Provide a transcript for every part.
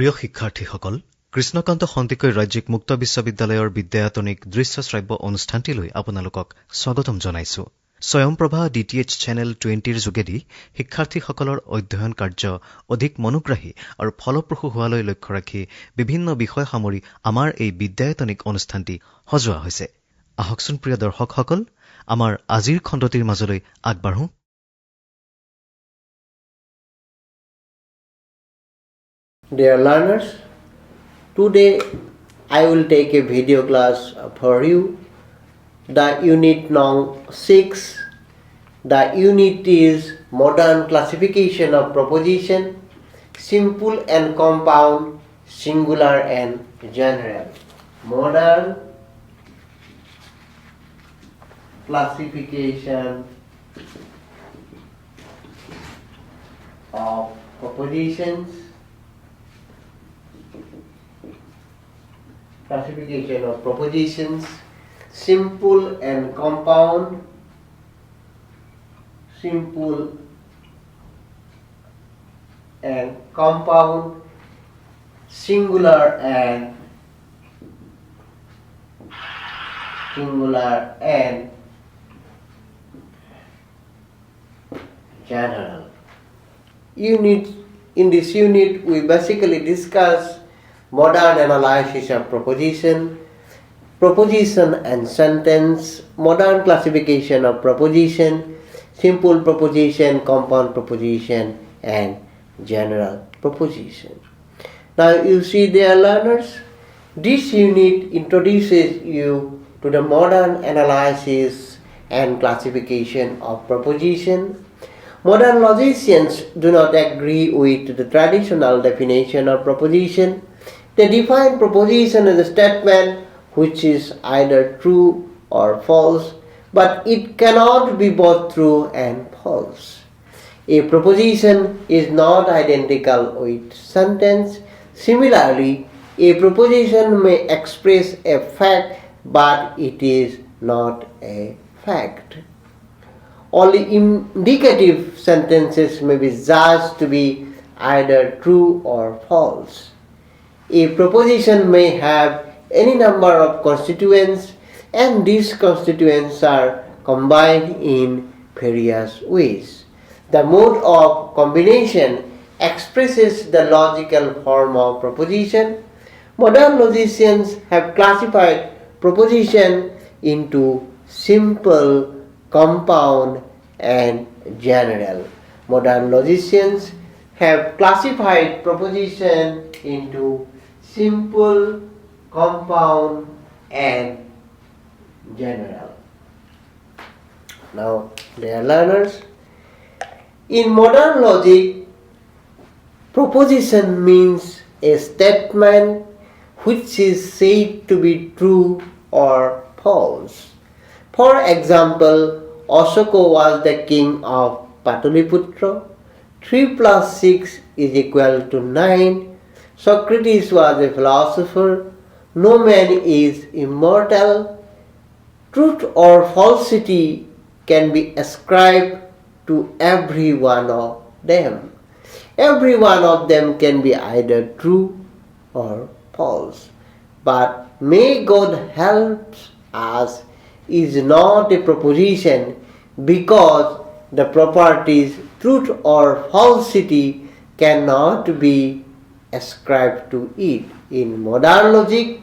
প্ৰিয় শিক্ষাৰ্থীসকল, কৃষ্ণকান্ত সন্দিকৈ ৰাজ্যিক মুক্ত বিশ্ববিদ্যালয়ৰ বিদ্যায়তনিক দৃশ্য শ্ৰাব্য অনুষ্ঠানটিলৈ আপোনালোকক স্বাগতম জনাইছো। স্বয়ং প্ৰভা DTH চেনেল 20ৰ যোগেদি শিক্ষাৰ্থীসকলৰ অধ্যয়ন কাৰ্য অধিক মনোগ্ৰাহী আৰু ফলপ্ৰসূ হোৱালৈ লক্ষ্য ৰাখি বিভিন্ন বিষয় সামৰি আমাৰ এই বিদ্যায়তনিক অনুষ্ঠানটি সজোৱা হৈছে। আহকচোন প্ৰিয় দৰ্শকসকল, আমাৰ আজিৰ খণ্ডটিৰ মাজলৈ আগবাঢ়ো। Dear learners, today I will take a video class for you. The unit number 6. The unit is modern classification of proposition, simple and compound, singular and general. Modern classification of propositions. Classification of propositions, simple and compound, simple and compound, singular and general. In this unit we basically discuss modern analysis of proposition and sentence, modern classification of proposition, simple proposition, compound proposition, and general proposition. Now you see, dear learners, this unit introduces you to the modern analysis and classification of proposition. Modern logicians do not agree with the traditional definition of proposition. They define proposition as a statement which is either true or false, but it cannot be both true and false. A proposition is not identical with sentence. Similarly, a proposition may express a fact, but it is not a fact. Only indicative sentences may be judged to be either true or false. A proposition may have any number of constituents, and these constituents are combined in various ways. The mode of combination expresses the logical form of proposition. Modern logicians have classified proposition into simple, compound, and general. Modern logicians have classified proposition into simple, compound, and general. Now, dear learners, in modern logic, proposition means a statement which is said to be true or false. For example, Ashoka was the king of Pataliputra. 3 plus 6 is equal to 9. Socrates was a philosopher. No man is immortal. Truth or falsity can be ascribed to every one of them. Every one of them can be either true or false. But may God help us is not a proposition, because the properties truth or falsity cannot be ascribed to it. In modern logic,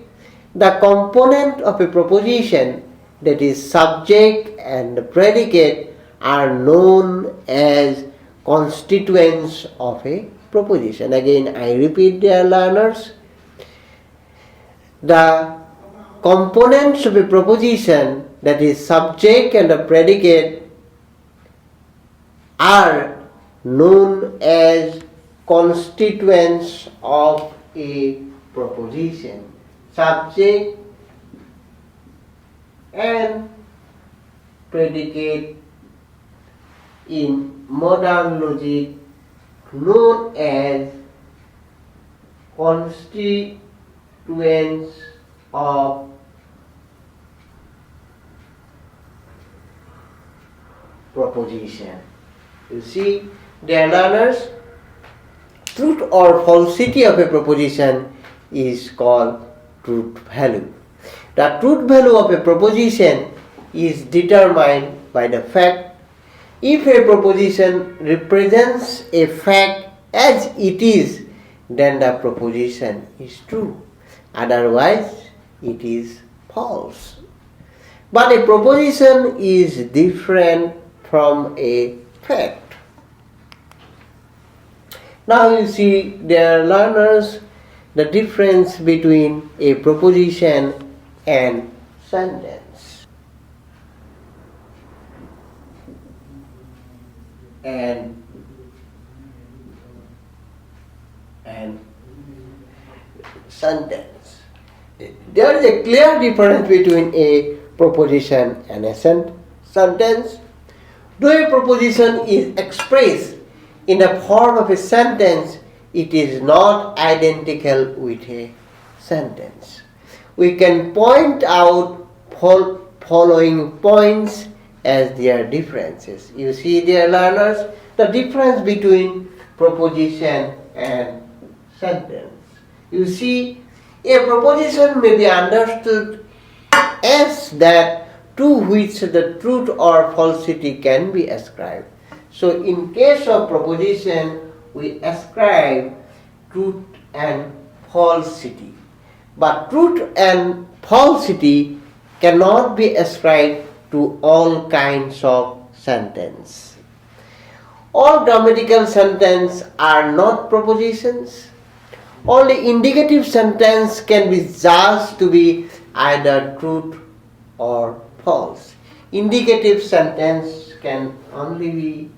the component of a proposition, that is subject and predicate, are known as constituents of a proposition. Again, I repeat, dear learners, the components of a proposition, that is subject and the predicate, are known as constituents of a proposition. Subject and predicate in modern logic known as constituents of proposition. You see, dear learners, truth or falsity of a proposition is called truth value. The truth value of a proposition is determined by the fact if a proposition represents a fact as it is, then the proposition is true. Otherwise, it is false. But a proposition is different from a fact. Now you see, dear learners, the difference between a proposition and sentence. And sentence. There is a clear difference between a proposition and a sentence. Though a proposition is expressed in the form of a sentence, it is not identical with a sentence. We can point out following points as their differences. You see, dear learners, the difference between proposition and sentence. You see, a proposition may be understood as that to which the truth or falsity can be ascribed. So in case of proposition, we ascribe truth and falsity. But truth and falsity cannot be ascribed to all kinds of sentence. All grammatical sentences are not propositions. Only indicative sentence can be judged to be either truth or false. Indicative sentence can only be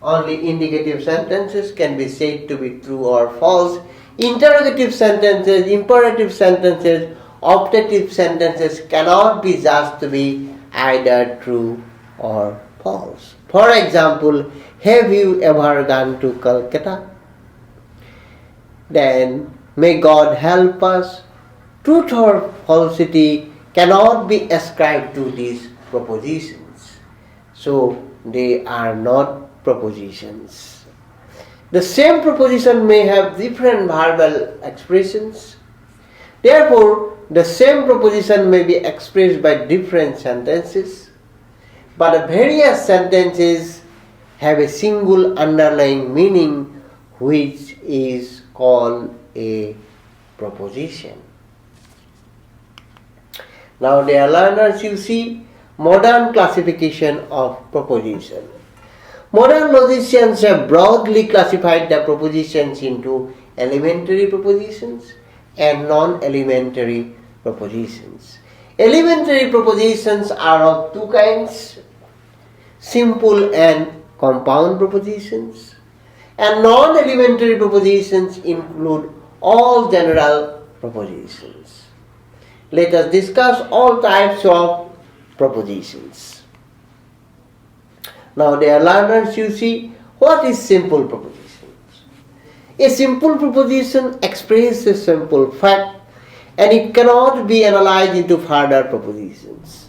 Only indicative sentences can be said to be true or false. Interrogative sentences, imperative sentences, optative sentences cannot be judged to be either true or false. For example, have you ever gone to Calcutta? Then, may God help us. Truth or falsity cannot be ascribed to these propositions. So, they are not propositions. The same proposition may have different verbal expressions. Therefore, the same proposition may be expressed by different sentences, but the various sentences have a single underlying meaning which is called a proposition. Now, dear learners, you see modern classification of proposition. Modern logicians have broadly classified the propositions into elementary propositions and non-elementary propositions. Elementary propositions are of two kinds, simple and compound propositions, and non-elementary propositions include all general propositions. Let us discuss all types of propositions. Now, dear learners, you see, what is simple propositions? A simple proposition expresses a simple fact and it cannot be analyzed into further propositions.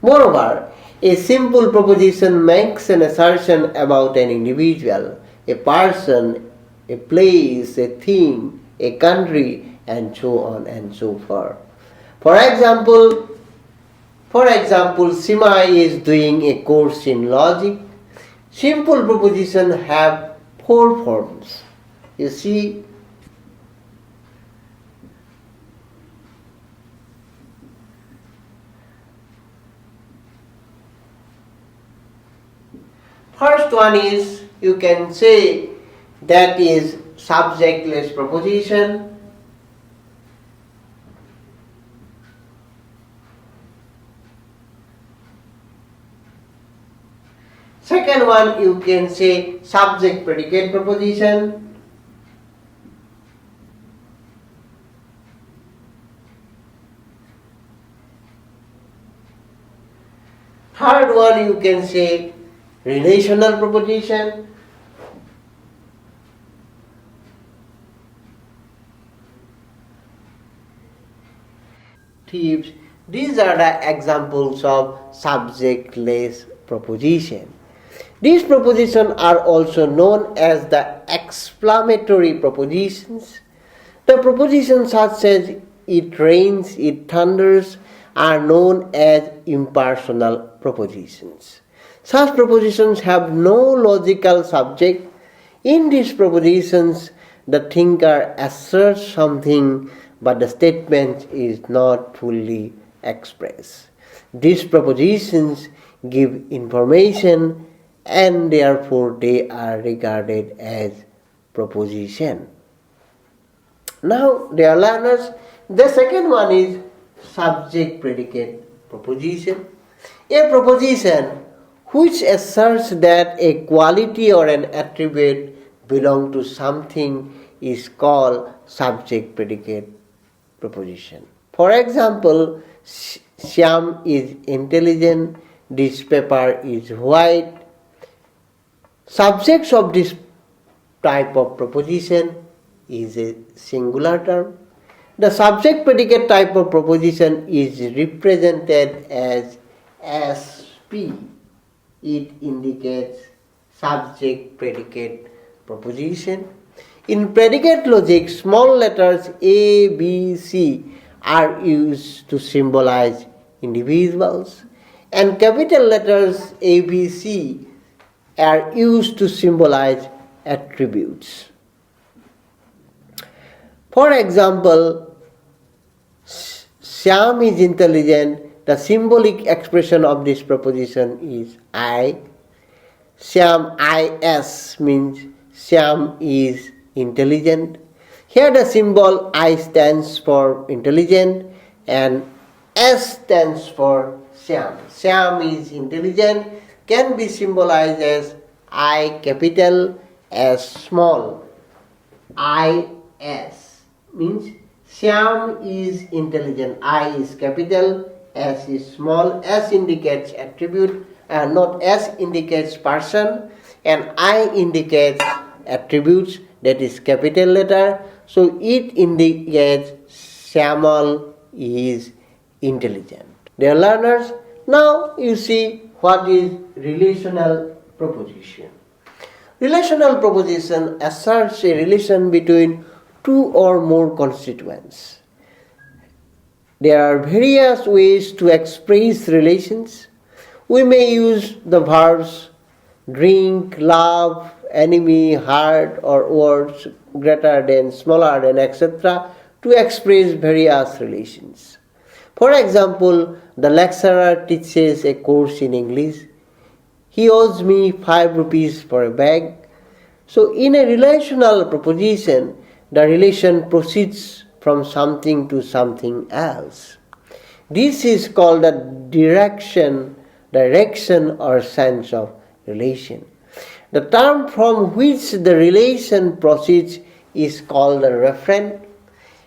Moreover, a simple proposition makes an assertion about an individual, a person, a place, a thing, a country, and so on and so forth. For example, Sima is doing a course in logic. Simple propositions have four forms. You see, first one is, you can say, that is subjectless proposition. Second one, you can say subject-predicate proposition. Third one, you can say relational proposition. These are the examples of subjectless proposition. These propositions are also known as the exclamatory propositions. The propositions such as it rains, it thunders are known as impersonal propositions. Such propositions have no logical subject. In these propositions, the thinker asserts something, but the statement is not fully expressed. These propositions give information, and therefore they are regarded as proposition. Now, dear learners, the second one is subject-predicate proposition. A proposition which asserts that a quality or an attribute belong to something is called subject-predicate proposition. For example, Shyam is intelligent, this paper is white. Subjects of this type of proposition is a singular term. The subject-predicate type of proposition is represented as SP. It indicates subject-predicate proposition. In predicate logic, small letters A, B, C are used to symbolize individuals, and capital letters A, B, C are used to symbolize attributes. For example, Shyam is intelligent. The symbolic expression of this proposition is I. Shyam is means Shyam is intelligent. Here the symbol I stands for intelligent and S stands for Shyam. Shyam is intelligent can be symbolized as I capital, S small. IS means Shyam is intelligent. I is capital, S is small. S indicates attribute and not S indicates person, and I indicates attributes, that is capital letter. So it indicates Shyamal is intelligent. Dear learners, now you see what is relational proposition. Relational proposition asserts a relation between two or more constituents. There are various ways to express relations. We may use the verbs drink, love, enemy, heart, or words greater than, smaller than, etc. to express various relations. For example, the lecturer teaches a course in English. He owes me 5 rupees for a bag. So in a relational proposition, the relation proceeds from something to something else. This is called the direction or sense of relation. The term from which the relation proceeds is called the referent,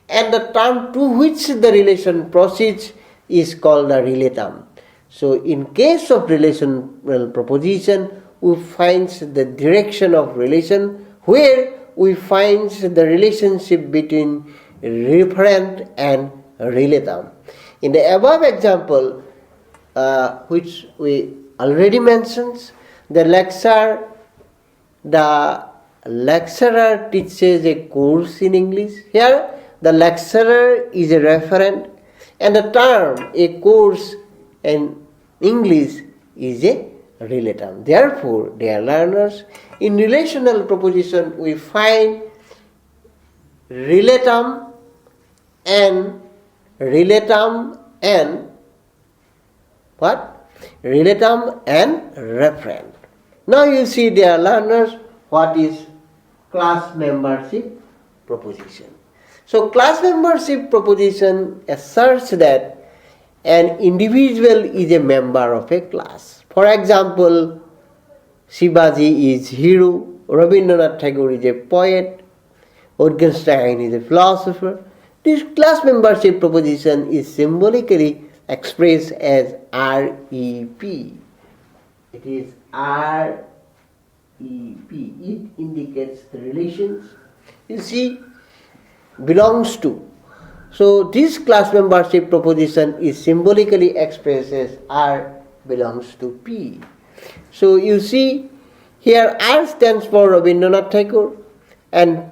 and the term to which the relation proceeds is called the relatum. So in case of relational proposition, we find the direction of relation where we find the relationship between referent and relatum. In the above example, which we already mentioned, the lecturer teaches a course in English. Here, the lecturer is a referent, and the term a course in English is a relatum. Therefore, dear learners, in relational proposition we find relatum and what? Relatum and referent. Now you see, dear learners, what is class membership proposition. So class membership proposition asserts that an individual is a member of a class. For example, Shivaji is hero, Rabindranath Tagore is a poet, Wittgenstein is a philosopher. This class membership proposition is symbolically expressed as REP. It is REP. It indicates the relations. You see, belongs to. So this class membership proposition is symbolically expressed as R belongs to P. So you see, Here R stands for Rabindranath Tagore and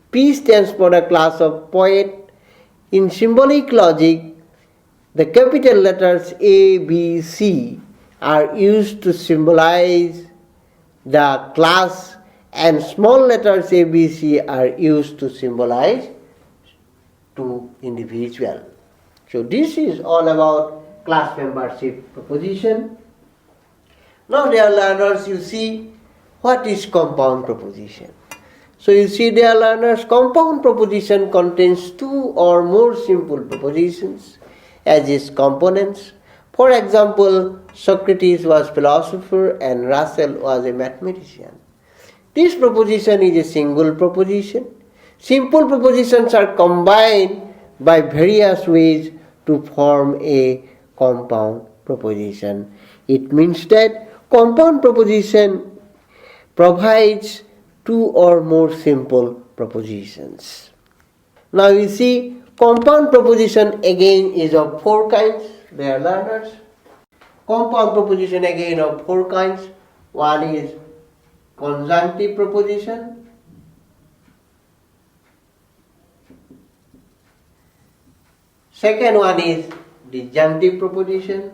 P stands for the class of poet. In symbolic logic, the capital letters A, B, C are used to symbolize the class, and small letters A, B, C are used to symbolize two individuals. So this is all about class membership proposition. Now dear learners, you see what is compound proposition. So you see dear learners, compound proposition contains two or more simple propositions as its components. For example, Socrates was a philosopher and Russell was a mathematician. This proposition is a single proposition. Simple propositions are combined by various ways to form a compound proposition. It means that compound proposition provides two or more simple propositions. Now you see, compound proposition again is of four kinds, dear learners. Compound proposition again of four kinds. One is conjunctive proposition. Second one is disjunctive proposition.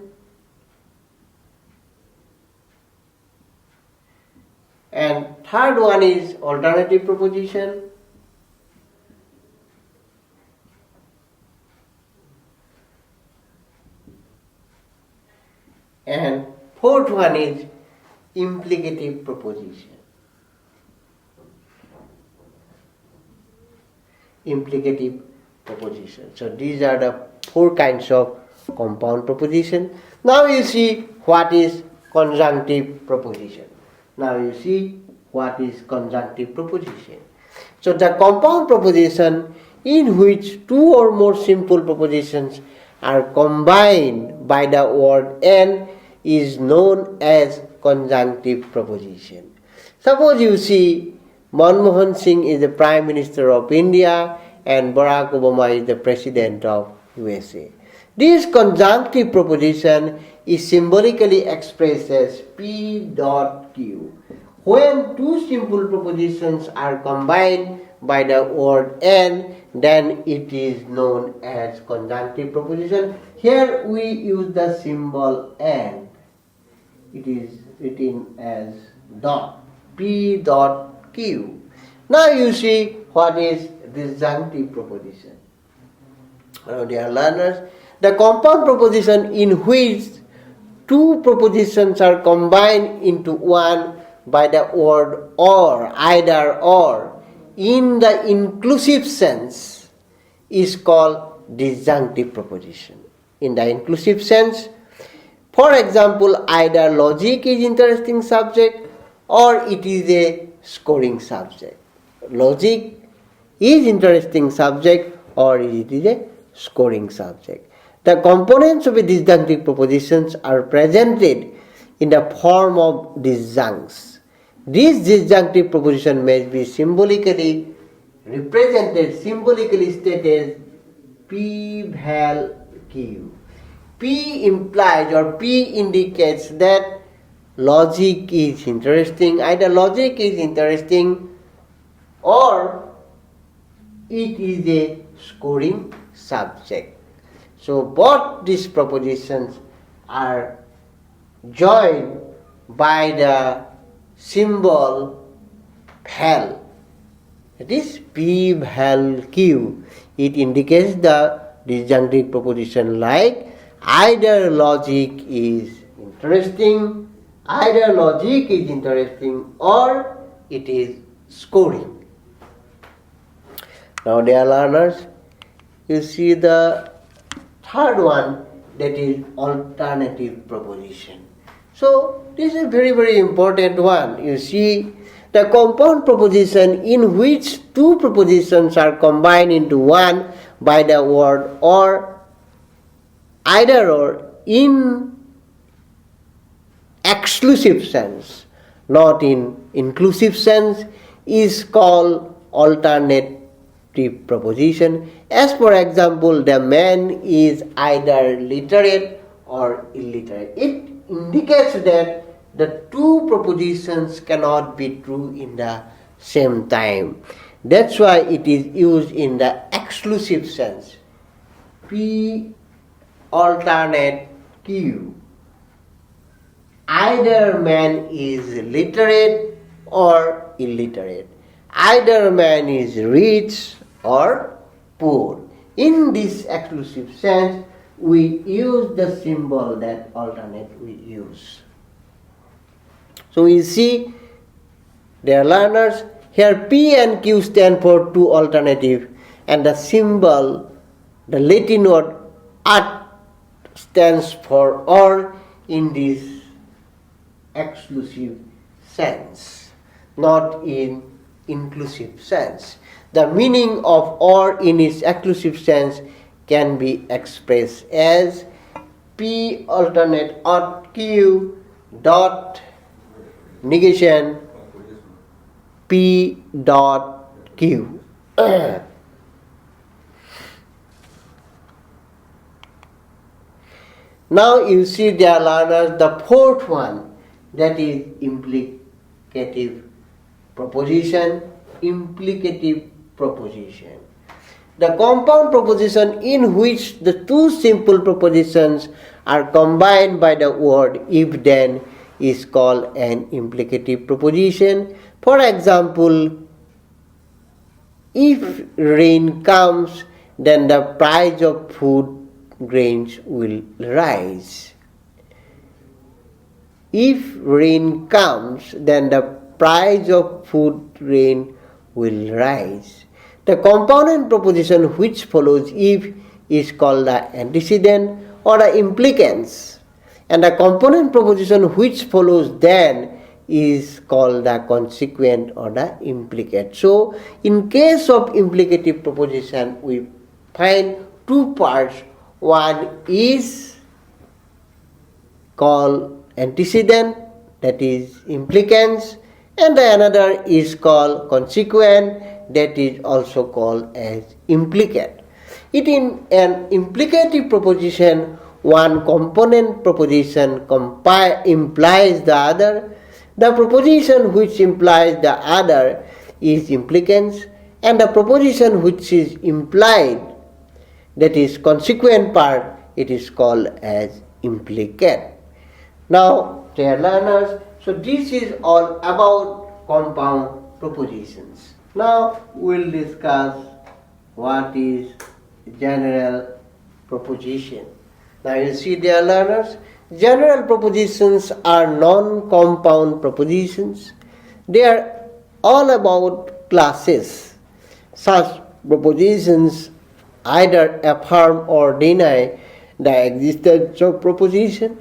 And third one is alternative proposition. And fourth one is implicative proposition. Implicative proposition. So these are the four kinds of compound proposition. Now you see what is conjunctive proposition. Now you see what is conjunctive proposition. So the compound proposition in which two or more simple propositions are combined by the word and is known as conjunctive proposition. Suppose you see Manmohan Singh is the Prime Minister of India and Barack Obama is the President of USA. This conjunctive proposition is symbolically expressed as P dot Q. When two simple propositions are combined by the word and, then it is known as conjunctive proposition. Here we use the symbol and. It is written as dot, P dot Q. Now you see what is disjunctive proposition. Now dear learners, the compound proposition in which two propositions are combined into one by the word or, either or, in the inclusive sense is called disjunctive proposition. In the inclusive sense, for example, either logic is interesting subject or it is a scoring subject. Logic is interesting subject or it is a scoring subject. The components of a disjunctive propositions are presented in the form of disjuncts. This disjunctive proposition may be symbolically represented, symbolically stated P val Q. P implies or P indicates that logic is interesting, either logic is interesting or it is a scoring subject. So both these propositions are joined by the symbol val. That is P val Q. It indicates the disjunctive proposition like either logic is interesting, or it is scoring. Now dear learners, you see the third one, that is alternative proposition. So this is a very, very important one. You see, the compound proposition in which two propositions are combined into one by the word or, either or, in exclusive sense, not in inclusive sense, is called alternative proposition. As for example, the man is either literate or illiterate. It indicates that the two propositions cannot be true in the same time. That's why it is used in the exclusive sense. P alternate Q. Either man is literate or illiterate. Either man is rich or poor. In this exclusive sense, we use the symbol that alternate we use. So you see, dear learners, here P and Q stand for two alternative, and the symbol, the Latin word at, stands for or in this exclusive sense, not in inclusive sense. The meaning of or in its exclusive sense can be expressed as P alternate at Q dot negation P dot Q. Now you see, dear learners, the fourth one, that is implicative proposition. Implicative proposition. The compound proposition in which the two simple propositions are combined by the word if then is called an implicative proposition. For example, if rain comes, then the price of food grains will rise. If rain comes, then the price of food grain will rise. The component proposition which follows if is called the antecedent or the implicans, and the component proposition which follows then is called the consequent or the implicate. So, in case of implicative proposition, we find two parts. One is called antecedent, that is implicans, and the another is called consequent, that is also called as implicate. It in an implicative proposition, one component proposition implies the other. The proposition which implies the other is implicans, and the proposition which is implied, that is consequent part, it is called as implicate. Now, dear learners, so this is all about compound propositions. Now we'll discuss what is general proposition. Now you see, dear learners, general propositions are non-compound propositions. They are all about classes. Such propositions either affirm or deny the existence of proposition,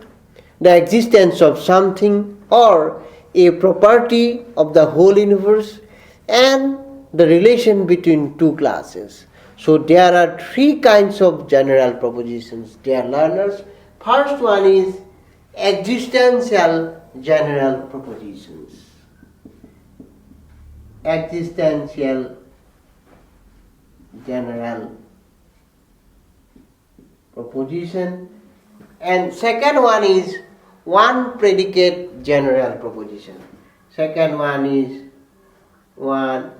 the existence of something, or a property of the whole universe, and the relation between two classes. So there are three kinds of general propositions, dear learners. First one is existential general propositions. Existential general proposition. And second one is one predicate general proposition. Second one is one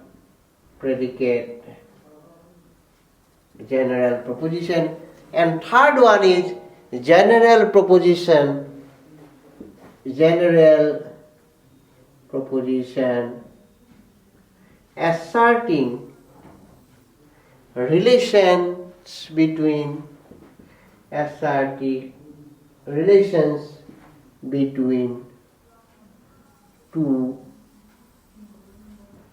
predicate general proposition. And third one is general proposition asserting relations between two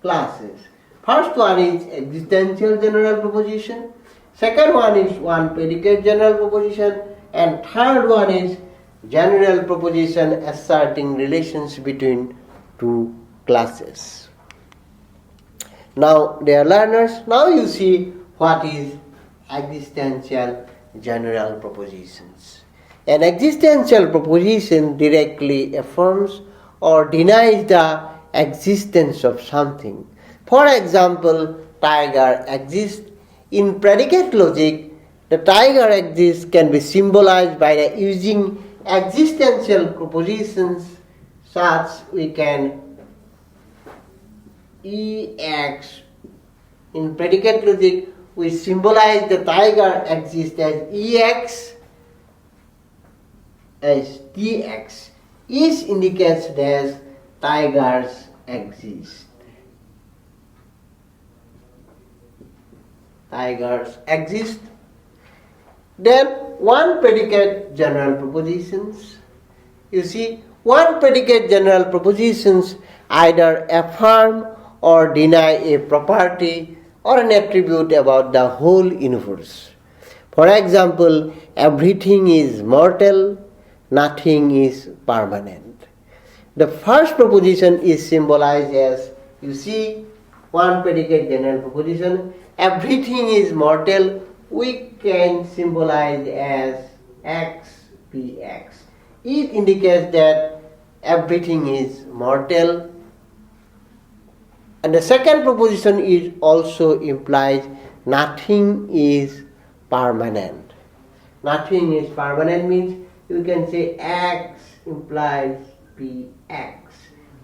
classes. First one is existential general proposition, second one is one predicate general proposition, and third one is general proposition asserting relations between two classes. Now, dear learners, now you see what is existential general propositions. An existential proposition directly affirms or denies the existence of something. For example, tiger exists. In predicate logic, the tiger exists can be symbolized by using existential propositions such we can EX. In predicate logic, we symbolize the tiger exists as EX, as TX. Each indicates that tigers exist. Tigers exist. Then one predicate general propositions. You see, one predicate general propositions either affirm or deny a property or an attribute about the whole universe. For example, everything is mortal, nothing is permanent. The first proposition is symbolized as, you see, one predicate general proposition, everything is mortal, we can symbolize as XPX. It indicates that everything is mortal. And the second proposition is also implies nothing is permanent. Nothing is permanent means you can say X implies PX.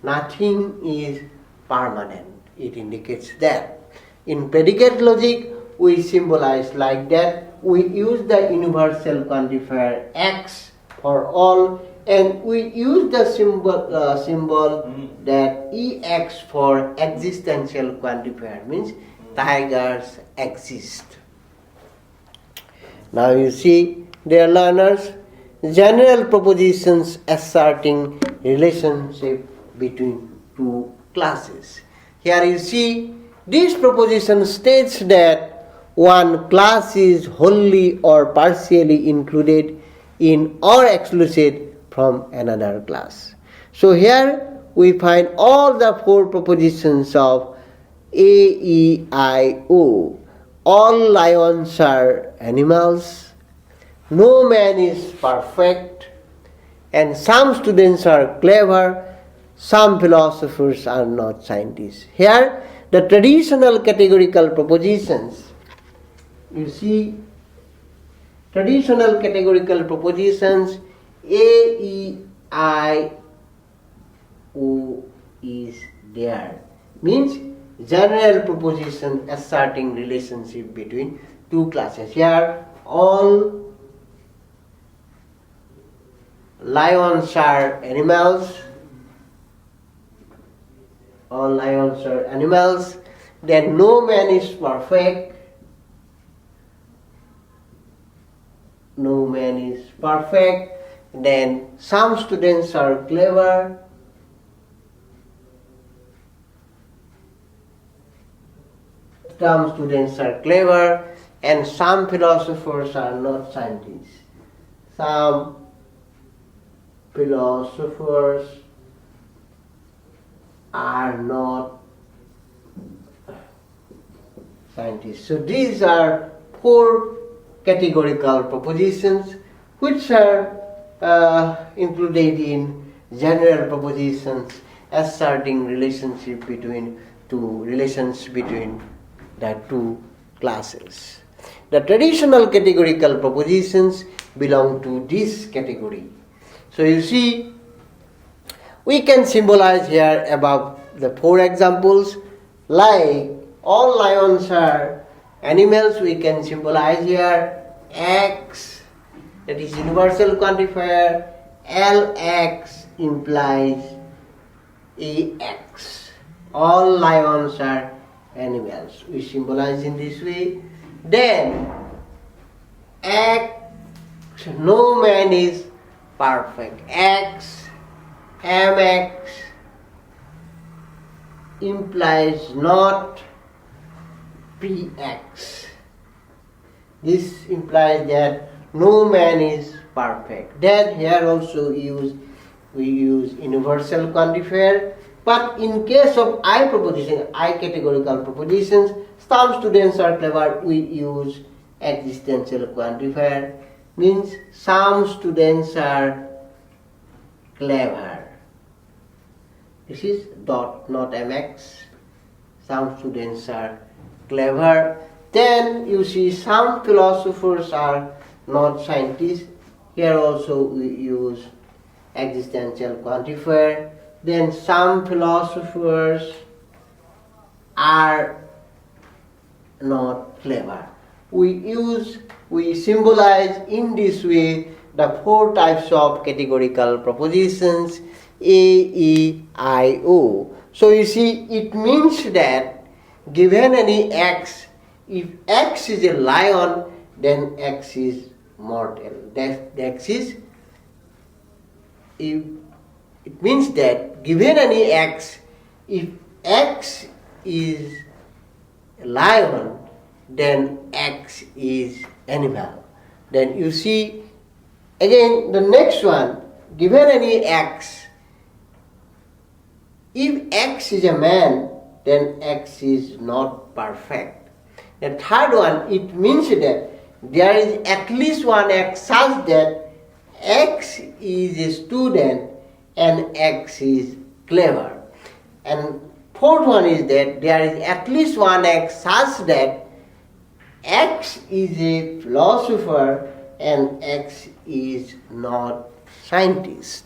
Nothing is permanent. It indicates that. In predicate logic, we symbolize like that. We use the universal quantifier X for all, and we use the symbol that EX for existential quantifier, means tigers exist. Now you see, dear learners, general propositions asserting relationship between two classes. Here you see, this proposition states that one class is wholly or partially included in or excluded from another class. So here we find all the four propositions of AEIO. All lions are animals, no man is perfect, and some students are clever, some philosophers are not scientists. Here the traditional categorical propositions, you see, traditional categorical propositions, AEIO is there. Means general proposition asserting relationship between two classes. Here all lions are animals. All lions are animals. Then no man is perfect. No man is perfect. Then some students are clever. Some students are clever, and some philosophers are not scientists. Some philosophers are not scientists. So these are four categorical propositions which are included in general propositions asserting relationship between the two classes. The traditional categorical propositions belong to this category. So you see, we can symbolize here above the four examples, like all lions are animals, we can symbolize here X, that is universal quantifier, LX implies AX. All lions are animals, we symbolize in this way. Then X, no man is perfect. X, MX implies not PX. This implies that no man is perfect. Then here also we use universal quantifier. But in case of I proposition, I categorical propositions, some students are clever, we use existential quantifier. Means some students are clever. This is dot, not MX. Some students are clever. Then you see some philosophers are not scientists. Here also we use existential quantifier. then some philosophers are not clever. We symbolize in this way the four types of categorical propositions A, E, I, O. So you see, it means that given any X, if X is a lion, then X is mortal. It means that given any X, if X is a lion, then X is animal. Then you see, again the next one, given any X, if X is a man, then X is not perfect. The third one, it means that there is at least one X such that X is a student and X is clever. And fourth one is that there is at least one X such that X is a philosopher and X is not scientist.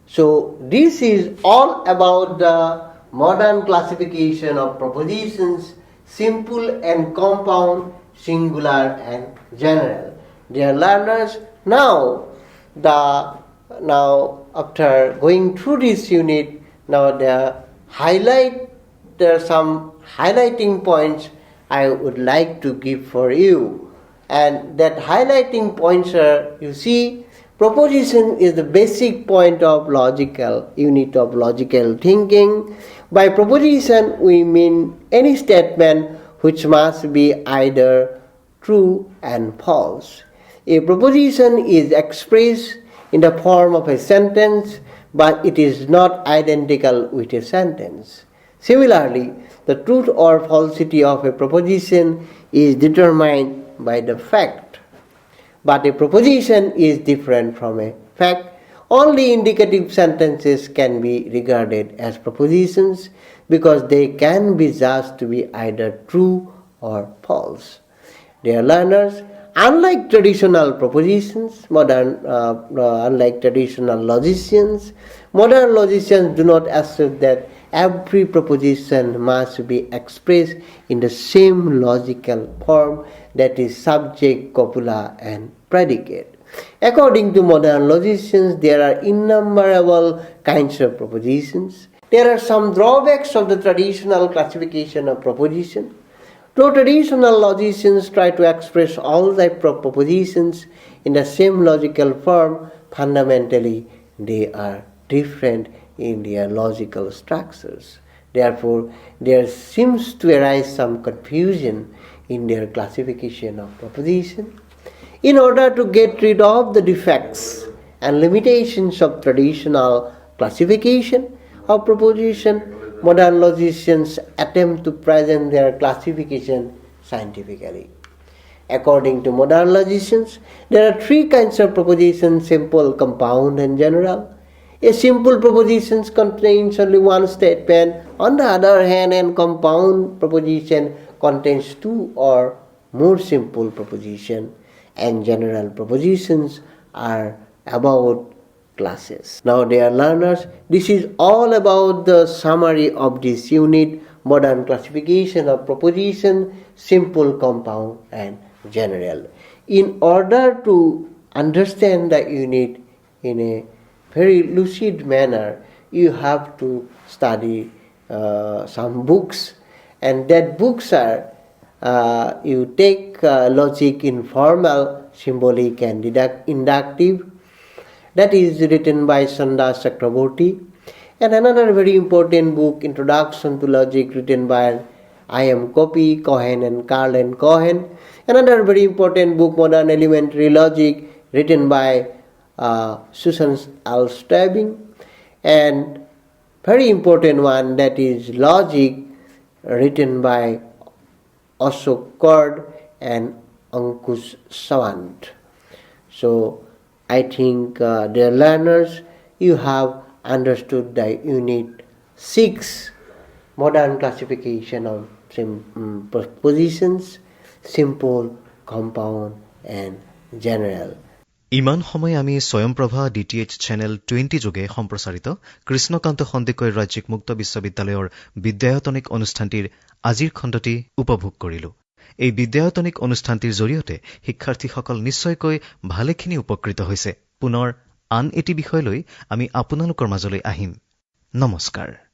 So this is all about the modern classification of propositions, simple and compound, singular and general. Dear learners, now after going through this unit, now there are some highlighting points I would like to give for you. And that highlighting points are, you see, proposition is the basic point of unit of logical thinking. By proposition we mean any statement which must be either true and false. A proposition is expressed in the form of a sentence, but it is not identical with a sentence. Similarly, the truth or falsity of a proposition is determined by the fact. But a proposition is different from a fact. Only indicative sentences can be regarded as propositions because they can be judged to be either true or false. Dear learners, unlike traditional propositions, unlike traditional logicians, modern logicians do not assert that every proposition must be expressed in the same logical form, that is subject, copula and predicate. According to modern logicians, there are innumerable kinds of propositions. There are some drawbacks of the traditional classification of proposition. Though traditional logicians try to express all types of propositions in the same logical form, fundamentally they are different in their logical structures. Therefore, there seems to arise some confusion in their classification of proposition. In order to get rid of the defects and limitations of traditional classification of proposition, modern logicians attempt to present their classification scientifically. According to modern logicians, there are three kinds of propositions: simple, compound and general. A simple proposition contains only one statement. On the other hand, a compound proposition contains two or more simple propositions, and general propositions are about classes. Now, dear learners, this is all about the summary of this unit: modern classification of proposition, simple, compound and general. In order to understand the unit in a very lucid manner, you have to study some books, and that books are you take logic in formal, symbolic and inductive. That is written by Sanda Chakraborty. And another very important book, Introduction to Logic, written by I.M. Copy, Cohen and Carl and Cohen. Another very important book, Modern Elementary Logic, written by Susan L. Stabbing. And very important one, that is Logic, written by Ashok Cord and Ankush Sawant. So, I think, dear learners, you have understood the Unit 6, modern classification of propositions, simple, compound and general. ইমান সময় আমি স্বয়ংপ্ৰভা DTH channel 20 যোগে সম্প্ৰচাৰিত কৃষ্ণকান্ত সন্দিকৈ ৰাজ্যিক মুক্ত বিশ্ববিদ্যালয়ৰ বিদ্যায়তনিক অনুষ্ঠানটিৰ আজিৰ খণ্ডটি উপভোগ কৰিলো। এই বিদ্যায়তনিক অনুষ্ঠানটিৰ জৰিয়তে শিক্ষাৰ্থীসকল নিশ্চয়কৈ ভালেখিনি উপকৃত হৈছে। পুনৰ আন এটি বিষয় লৈ আমি আপোনালোকৰ মাজলৈ আহিম। নমস্কাৰ।